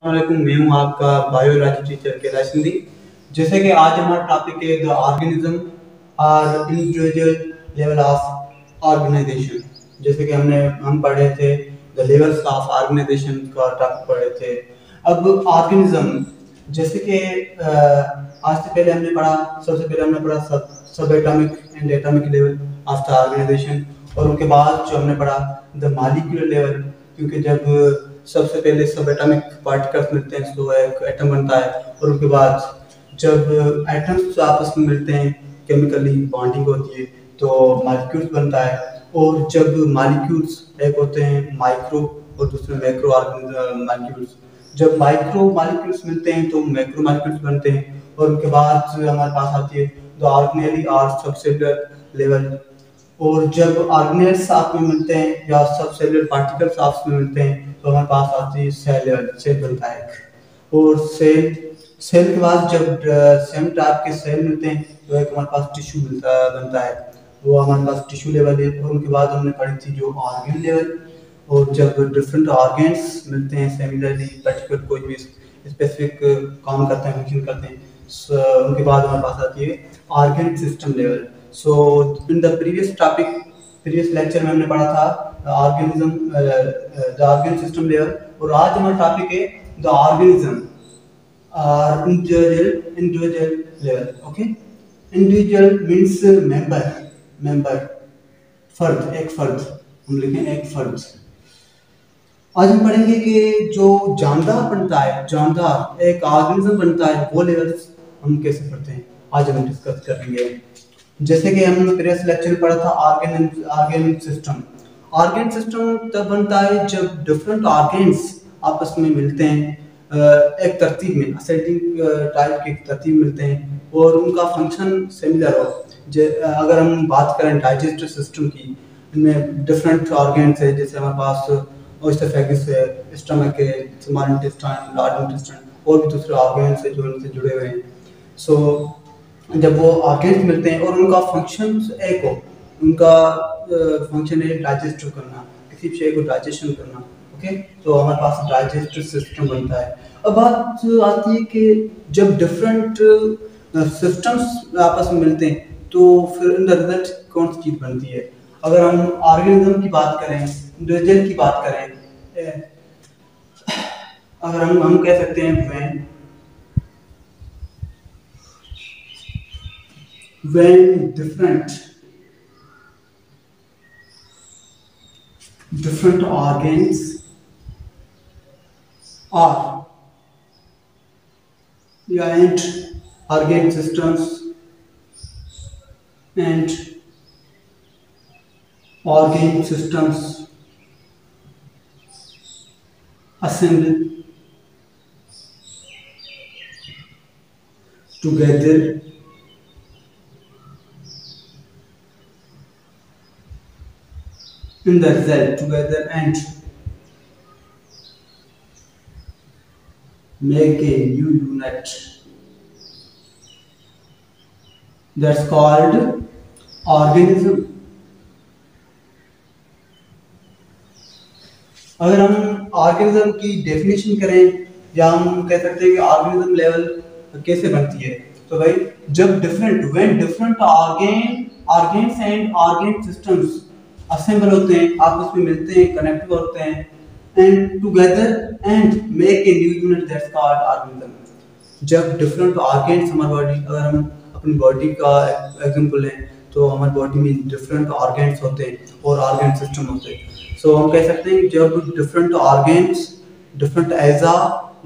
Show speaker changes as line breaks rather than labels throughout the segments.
वालेकुम, मैं हूँ आपका बायोलॉजी टीचर कैलाश सिंधी। जैसे कि आज हमारा टॉपिक है द ऑर्गेनिज्म और इंडिविजुअल लेवल ऑफ ऑर्गेनाइजेशन। जैसे कि हम पढ़े थे द लेवल्स ऑफ ऑर्गेनाइजेशन का टॉपिक पढ़े थे। अब ऑर्गेनिज्म जैसे कि आज से पहले हमने पढ़ा सबसे पहले हमने पढ़ा सब atomic and atomic level of the organisation, और उनके बाद जो हमने पढ़ा द मॉलिक्यूलर लेवल, क्योंकि जब सबसे पहले सब एटॉमिक पार्टिकल्स मिलते हैं तो एक एटम बनता है, और उसके बाद जब एटम्स आपस में मिलते हैं केमिकली बॉन्डिंग होती है तो मॉलिक्यूल्स बनता है। और जब मॉलिक्यूल्स एक होते हैं माइक्रो और दूसरे मैक्रो मॉलिक्यूल्स, जब माइक्रो मॉलिक्यूल्स मिलते हैं तो मैक्रो मॉलिक्यूल्स बनते हैं। और उसके बाद हमारे पास आती है द ऑर्गेनेली और सबसेलुलर लेवल। और जब ऑर्गेनेल्स आपस में मिलते हैं या सब सेलुलर पार्टिकल्स आपस में मिलते हैं तो हमारे पास आती है सेल बनता है। और सेल के बाद जब सेम टाइप के सेल मिलते हैं तो एक हमारे पास टिश्यू बनता है, वो हमारे पास टिश्यू लेवल है। और उनके बाद हमने पढ़ी थी जो ऑर्गन लेवल, और जब डिफरेंट ऑर्गन्स मिलते हैं सिमिलरली पर्टिकुलर कोई भी स्पेसिफिक काम करते हैं, फंक्शन करते हैं, उनके बाद हमारे पास आती है organ system level. So in the previous lecture में हमने पढ़ा था organism the organ system level, और आज हमारा टॉपिक है द ऑर्गेनिज्म और individual level. Okay, individual means member फर्द, एक फर्द, हम लिखें एक फर्द। आज हम पढ़ेंगे कि जो जानदार बनता है, जानदार एक ऑर्गेनिज्म बनता है, वो लेवल्स हम कैसे पढ़ते हैं आज हम डिस्कस करेंगे। जैसे कि हमने प्रीवियस लेक्चर में पढ़ा था ऑर्गेन सिस्टम। ऑर्गेन सिस्टम तब बनता है जब डिफरेंट ऑर्गेन्स आपस में मिलते हैं, एक तरतीब में असेंडिंग टाइप की तरतीब मिलते हैं और उनका फंक्शन सिमिलर हो। अगर हम बात करें डाइजेस्टिव सिस्टम की, इनमें डिफरेंट ऑर्गेन्स है, जैसे हमारे पास ओएसोफेगस है, स्टमक है, स्मॉल इंटेस्टाइन, लार्ज इंटेस्टाइन, और भी दूसरे ऑर्गेन्स है जो इनसे जुड़े हुए हैं। सो जब वो ऑर्गेन्स मिलते हैं और उनका फंक्शन एक हो, उनका फंक्शन है डाइजेस्ट करना, किसी शय को डाइजेशन करना। ओके, तो हमारे पास डाइजेस्टिव सिस्टम बनता है। अब बात आती है कि जब डिफरेंट सिस्टम्स आपस में मिलते हैं तो फिर इन द रिजल्ट कौन सी चीज बनती है। अगर हम ऑर्गेनिज्म की बात करें, इंडिविजुअल की बात करें, अगर हम कह सकते हैं when different organs are and organ systems and organ systems assemble together in the result together and make a new unit, that's called organism। अगर हम ऑर्गेनिज्म की डेफिनेशन करें या हम कह सकते हैं कि ऑर्गेनिज्म लेवल कैसे बनती है, तो भाई जब different organs and organ systems assemble होते हैं, आपस में मिलते हैं, कनेक्ट होते हैं, and together and make a new unit, that's called organism. जब डिफरेंट ऑर्गेन्स हमारी बॉडी, अगर हम अपनी बॉडी का एग्जांपल लें तो हमारी बॉडी में डिफरेंट ऑर्गेन्स होते हैं और ऑर्गन सिस्टम होते हैं। सो हम कह सकते हैं कि जब डिफरेंट ऑर्गेन्स, डिफरेंट एजा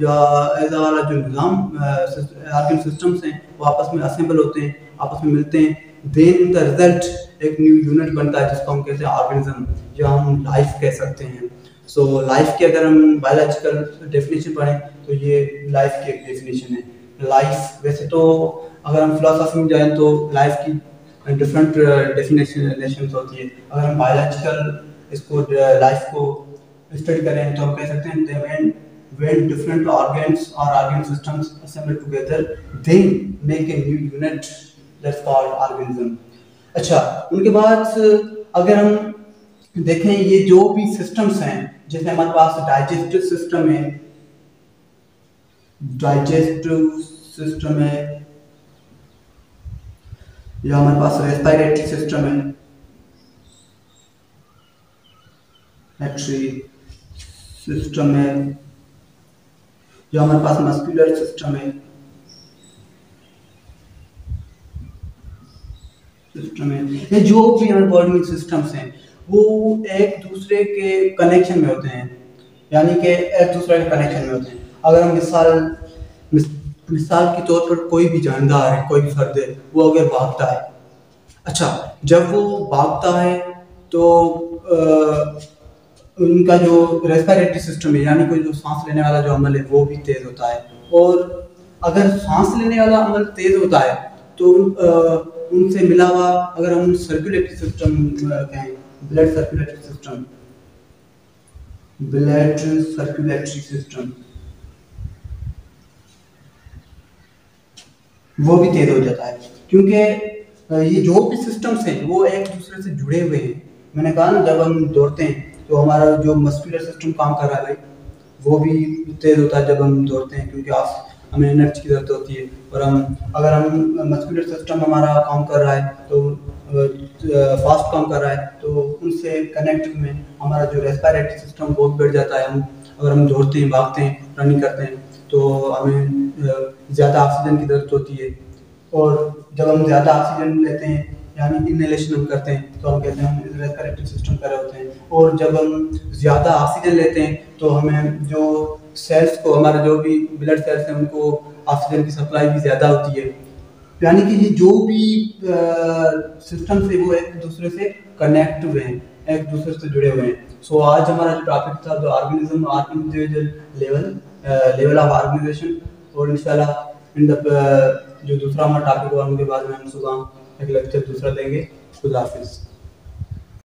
वाला जो निज़ाम ऑर्गन सिस्टम्स हैं वो आपस में असेंबल होते हैं, आपस में मिलते हैं, देन द रिजल्ट एक न्यू यूनिट बनता है जिसको हम कहते हैं ऑर्गेनिज्म, या हम लाइफ कह सकते हैं। सो लाइफ की अगर हम बायोलॉजिकल डेफिनेशन पढ़ें तो ये लाइफ की एक डेफिनेशन है। लाइफ वैसे तो अगर हम फिलोसफी में जाएं तो लाइफ की डिफरेंट डेफिनेशन होती है। अगर हम बायोलॉजिकल इसको लाइफ को स्टडी करें तो हम कह सकते हैं when different organs or organ systems assemble together they make a new unit, that's called organism। अच्छा, उनके बाद अगर हम देखें ये जो भी सिस्टम्स हैं, जैसे हमारे पास डाइजेस्टिव सिस्टम है, डाइजेस्टिव सिस्टम है, या हमारे पास रेस्पिरेटरी सिस्टम है, सिस्टम है, या हमारे पास मस्कुलर सिस्टम है, ये जो भी हमारे बॉडी में सिस्टम्स हैं वो एक दूसरे के कनेक्शन में होते हैं, यानी कि एक दूसरे के कनेक्शन में होते हैं। अगर हम मिसाल के तौर पर कोई भी जानदार है, कोई भी फर्द है, वो अगर भागता है, अच्छा जब वो भागता है तो उनका जो रेस्पिरेटरी सिस्टम है, यानी कोई जो सांस लेने वाला जो अमल है वो भी तेज होता है। और अगर सांस लेने वाला अमल तेज होता है तो उनसे मिला हुआ अगर हम सर्कुलेटरी सिस्टम कहें, ब्लड सर्कुलेटरी सिस्टम वो भी तेज हो जाता है, क्योंकि ये जो भी सिस्टम्स हैं वो एक दूसरे से जुड़े हुए हैं। मैंने कहा ना, जब हम दौड़ते हैं तो हमारा जो मस्कुलर सिस्टम काम कर रहा है भाई, वो भी तेज होता है जब हम दौड़ते हैं, क्योंकि हमें एनर्जी की जरूरत होती है। और अगर हम मस्कुलर सिस्टम हमारा काम कर रहा है तो फास्ट काम कर रहा है, तो उनसे कनेक्ट में हमारा जो रेस्पिरेटरी सिस्टम वो बढ़ जाता है। अगर हम दौड़ते हैं, भागते हैं, रनिंग करते हैं तो हमें ज़्यादा ऑक्सीजन की ज़रूरत होती है। और जब हम ज़्यादा ऑक्सीजन लेते हैं यानी इनहेलेशन हम करते हैं तो हम कहते हैं हम रेस्पिरेटरी सिस्टम कर रहे होते हैं। और जब हम ज़्यादा ऑक्सीजन लेते हैं तो हमें जो सेल्स को, हमारे जो भी ब्लड सेल्स हैं उनको ऑक्सीजन की सप्लाई भी ज़्यादा होती है। यानी कि ये जो भी सिस्टम से वो एक दूसरे से कनेक्ट हुए हैं, एक दूसरे से जुड़े हुए हैं। सो आज हमारा जो टॉपिक था, जो organism or individual level of organisation. और इंशाल्लाह जो दूसरा हमारा टॉपिक होगा उनके बाद में हम सुबह एक लेक्चर दूसरा देंगे। खुदा हाफिज़।